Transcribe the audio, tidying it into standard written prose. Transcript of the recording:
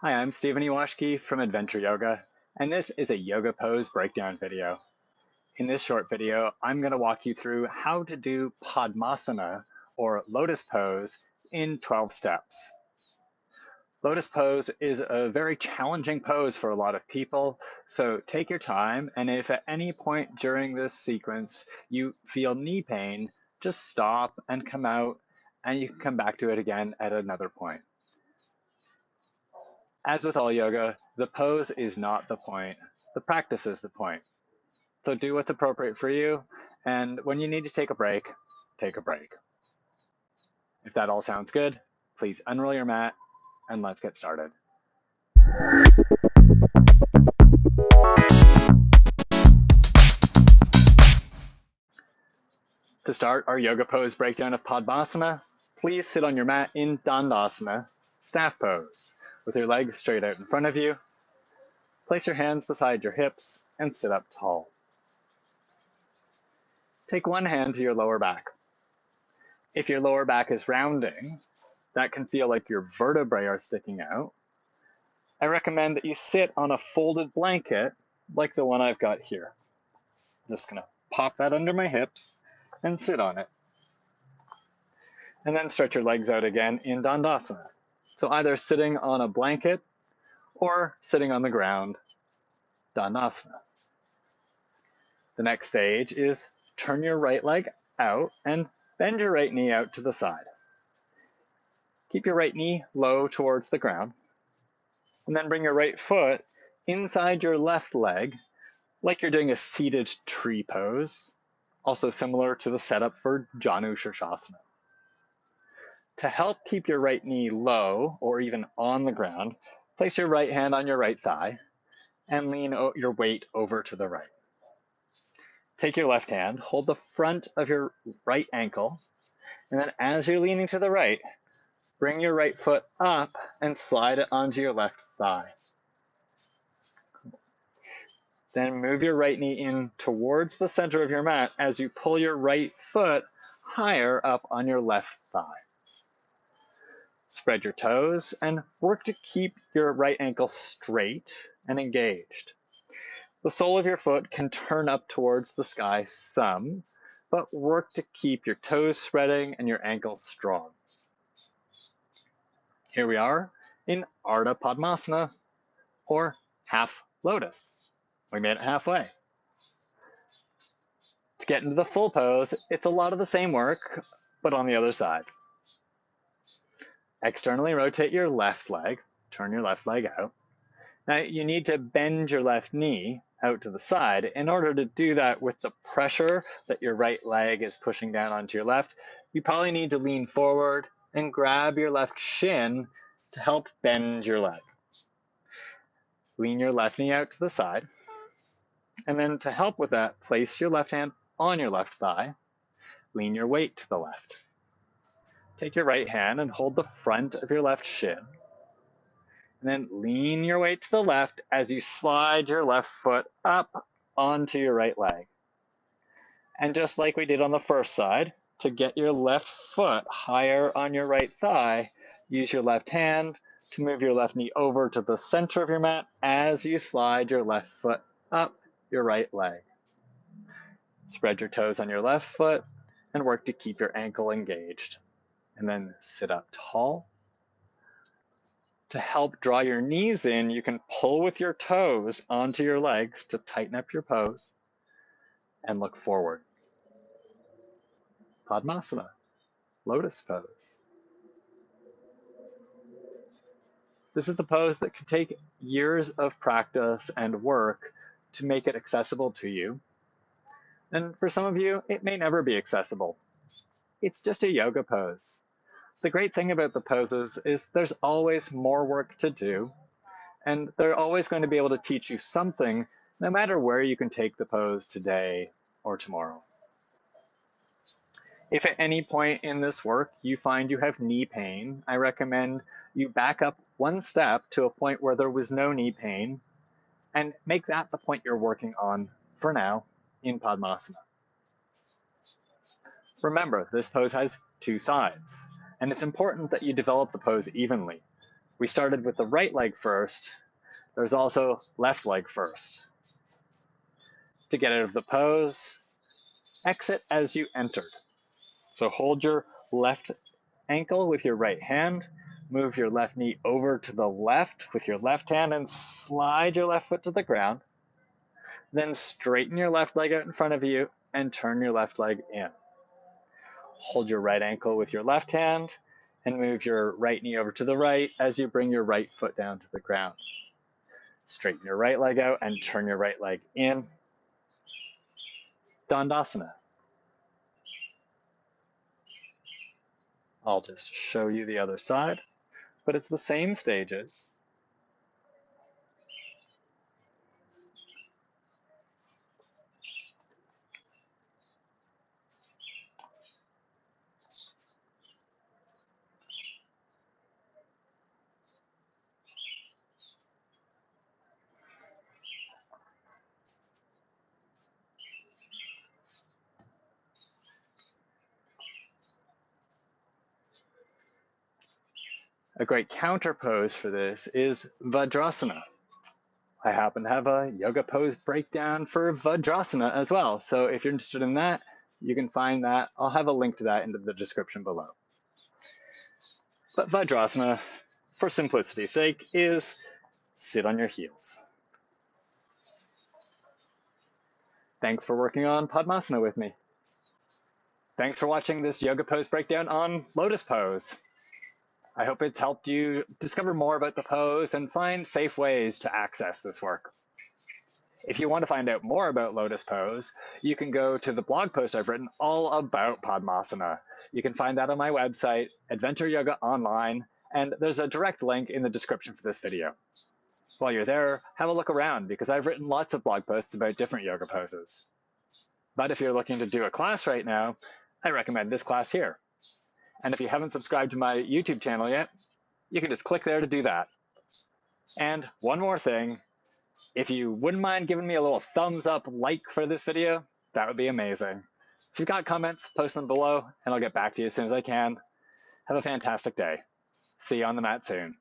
Hi, I'm Ewashkiw from Adventure Yoga, and this is a yoga pose breakdown video. In this short video, I'm going to walk you through how to do Padmasana, or Lotus Pose, in 12 steps. Lotus Pose is a very challenging pose for a lot of people, so take your time, and if at any point during this sequence you feel knee pain, just stop and come out, and you can come back to it again at another point. As with all yoga, the pose is not the point. The practice is the point. So do what's appropriate for you, and when you need to take a break, take a break. If that all sounds good, please unroll your mat and let's get started. To start our yoga pose breakdown of Padmasana, please sit on your mat in Dandasana, staff pose, with your legs straight out in front of you. Place your hands beside your hips and sit up tall. Take one hand to your lower back. If your lower back is rounding, that can feel like your vertebrae are sticking out. I recommend that you sit on a folded blanket like the one I've got here. I'm just going to pop that under my hips and sit on it. And then stretch your legs out again in Dandasana. So either sitting on a blanket or sitting on the ground, Dandasana. The next stage is turn your right leg out and bend your right knee out to the side. Keep your right knee low towards the ground. And then bring your right foot inside your left leg, like you're doing a seated tree pose, also similar to the setup for Janu Shirshasana. To help keep your right knee low or even on the ground, place your right hand on your right thigh and lean your weight over to the right. Take your left hand, hold the front of your right ankle, and then as you're leaning to the right, bring your right foot up and slide it onto your left thigh. Then move your right knee in towards the center of your mat as you pull your right foot higher up on your left thigh. Spread your toes and work to keep your right ankle straight and engaged. The sole of your foot can turn up towards the sky some, but work to keep your toes spreading and your ankles strong. Here we are in Ardha Padmasana, or half lotus. We made it halfway. To get into the full pose, it's a lot of the same work, but on the other side. Externally rotate your left leg, turn your left leg out. Now you need to bend your left knee out to the side. In order to do that with the pressure that your right leg is pushing down onto your left, you probably need to lean forward and grab your left shin to help bend your leg. Lean your left knee out to the side. And then to help with that, place your left hand on your left thigh. Lean your weight to the left. Take your right hand and hold the front of your left shin. And then lean your weight to the left as you slide your left foot up onto your right leg. And just like we did on the first side, to get your left foot higher on your right thigh, use your left hand to move your left knee over to the center of your mat as you slide your left foot up your right leg. Spread your toes on your left foot and work to keep your ankle engaged. And then sit up tall. To help draw your knees in, you can pull with your toes onto your legs to tighten up your pose and look forward. Padmasana, Lotus Pose. This is a pose that can take years of practice and work to make it accessible to you. And for some of you, it may never be accessible. It's just a yoga pose. The great thing about the poses is there's always more work to do, and they're always going to be able to teach you something, no matter where you can take the pose today or tomorrow. If at any point in this work you find you have knee pain, I recommend you back up one step to a point where there was no knee pain, and make that the point you're working on for now in Padmasana. Remember, this pose has two sides, and it's important that you develop the pose evenly. we started with the right leg first. There's also left leg first. To get out of the pose, exit as you entered. So hold your left ankle with your right hand, move your left knee over to the left with your left hand and slide your left foot to the ground. Then straighten your left leg out in front of you and turn your left leg in. Hold your right ankle with your left hand and move your right knee over to the right as you bring your right foot down to the ground. Straighten your right leg out and turn your right leg in. Dandasana. I'll just show you the other side, but it's the same stages. A great counter pose for this is Vajrasana. I happen to have a yoga pose breakdown for Vajrasana as well. So if you're interested in that, you can find that. I'll have a link to that in the description below. But Vajrasana, for simplicity's sake, is sit on your heels. Thanks for working on Padmasana with me. Thanks for watching this yoga pose breakdown on Lotus Pose. I hope it's helped you discover more about the pose and find safe ways to access this work. If you want to find out more about Lotus Pose, you can go to the blog post I've written all about Padmasana. You can find that on my website, Adventure Yoga Online, and there's a direct link in the description for this video. While you're there, have a look around because I've written lots of blog posts about different yoga poses. But if you're looking to do a class right now, I recommend this class here. And if you haven't subscribed to my YouTube channel yet, you can just click there to do that. And one more thing, if you wouldn't mind giving me a little thumbs up like for this video, that would be amazing. If you've got comments, post them below and I'll get back to you as soon as I can. Have a fantastic day. See you on the mat soon.